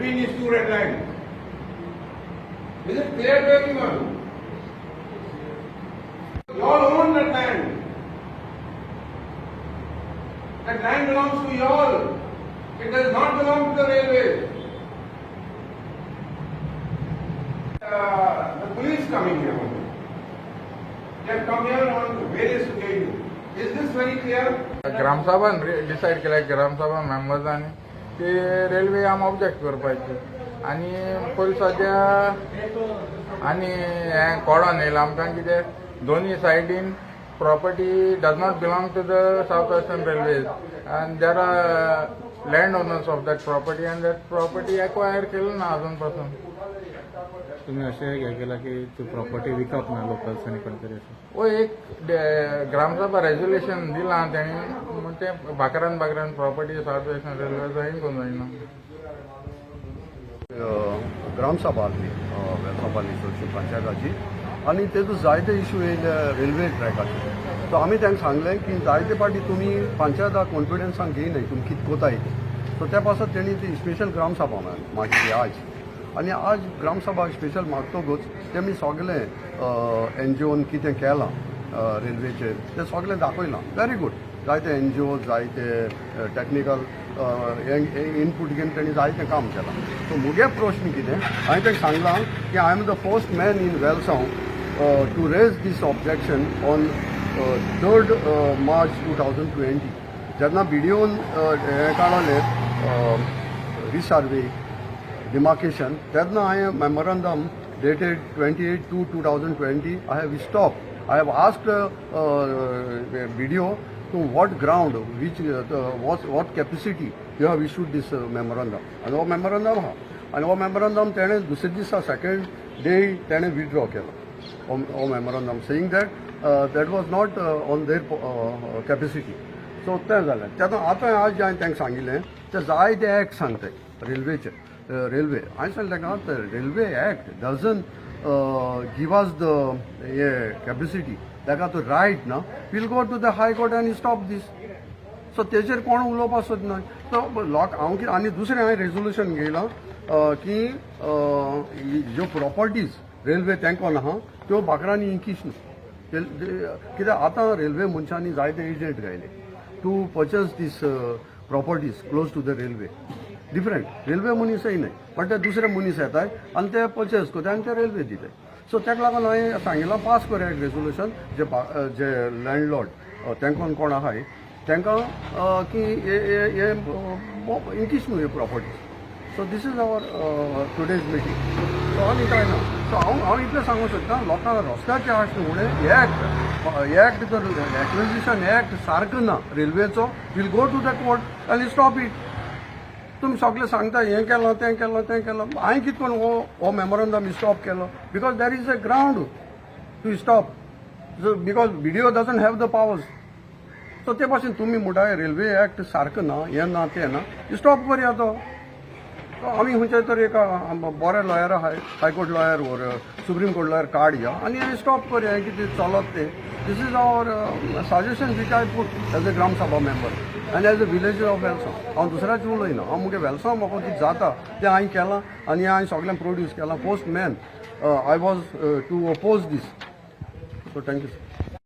between these two red lines. Is it clear to everyone? You all own that land. That land belongs to you all. It does not belong to the railways. The police coming here. They have come here on various occasions. Is this very clear? Gram sabha decide केला ग्रामसभा मेंबर्सांनी की railway आम object करपाची आनी पोलिसाच्या आनी हें codon येयला आमकां कितें दोनी सायडीन property does not belong to the south western railways and there are land owners of that property and that property acquire केली ना अजून पासून. तुम्ही असे हे केला की तू प्रॉपर्टी विकप ना लोकल्सांनी कोणतरी असं वो एक ग्रामसभा रेजोल्यूशन दिला तेणी म्हण ते भाकरान प्रॉपर्टी साउथ वेस्टर्न रेल्वे जाईन कोण जायना. ग्रामसभा आसली वेलसांव निसोडची पंचायताची आनी तेजो जायते इश्यू येयले रेल्वे ट्रॅकाचे. सो आमी तांकां सांगलें की जायते फाटी तुमी पंचायताक कॉन्फिडन्सान घेयनाय तुमी कितें कोताय ते. सो त्या पासत तेणी ती स्पेशल ग्रामसभा मागिल्ली आज आनी आज ग्रामसभा स्पेशल मागतोच तेमी सगळे एनजीओन कितें केलां रेल्वेचेर तें सगळें दाखयलां. Very good. जायते एनजीओ जायते टॅक्निकल इनपूट घेवन तेणी जायतें काम केलां. सो मुगे प्रश्न कितें हांवें तांकां सांगलां की I am the first man in Velsao to raise this objection on 3rd March 2020 जेन्ना बिडिओन हें काडलें रिसर्वे demarcation. Then I have memorandum dated 28/2/2020. I have stopped. I have asked BDO to what ground, which what capacity you have issued this memorandum. And वो memorandum हा. And वो memorandum तेणे दुसरे दिसा second day तेणे withdraw केला. वो memorandum saying that that was not on their capacity. So तें जालें. तेन्ना आतां आज हांवें तांकां सांगिल्लें ते जायते एक्ट सांगताय रेल्वेचे. Railway. I said like the Railway Act doesn't give us the capacity. Like the right now, we'll go to the High Court and stop this. So तेचेर कोण उलोवपाक सोदना. So लोक हांव आनी दुसरें हांवें रेजोल्यूशन घेयलां की ज्यो प्रॉपर्टीज रेल्वे तेंकोन आहा त्यो भाकरांनी इंकीश न्हू. कित्याक आतां रेल्वे मनशांनी जायते एजंट घायले to purchase these properties close to the railway. Different railway मनीसय न्हय पण ते दुसरे मनीस येताय आनी ते परचेस करता आनी ते रेल्वे दिताय. सो ताका लागून हांवें सांगिल्लो पास करूया एक रेजोल्यूशन जे लँडलॉर्ड तेंकोन कोण आहाय तांकां की हे इंकीश न्हू हे properties. So this is our today's meeting. So आनी कांय ना. सो हांव इतलें सांगूंक सोदतां लोकांक रस्त्याचे आसता फुडें एक्ट जर एक्विजिशन एक्ट सारको ना रेल्वेचो will go to the court आनी स्टॉप इट. तुमी सगळे सांगता हें केलां तें केलां तें केलां. हांवें कितें करून हो मेमोरंडम स्टॉप केलो because there is a ground to stop because BDO doesn't have the powers. So ते भाशेन तुमी म्हणटाय रेल्वे एक्ट सारको ना हें ना तें ना स्टॉप करया तो. आमी खंयच्या तरी एका बऱ्या lawyer high court lawyer or supreme court lawyer काडया आनी हें स्टॉप करया कितें चलत तें. This is our suggestion which I put as a Gram Sabha member आनी as a village of Velsao. हांव दुसऱ्याच उलयना. हांव मुगे वेलसांव म्हाका कितें जाता तें हांवें केलां आनी हांवें सगळ्यांक प्रोड्यूस केलां. Post man I was to oppose this. So thank you.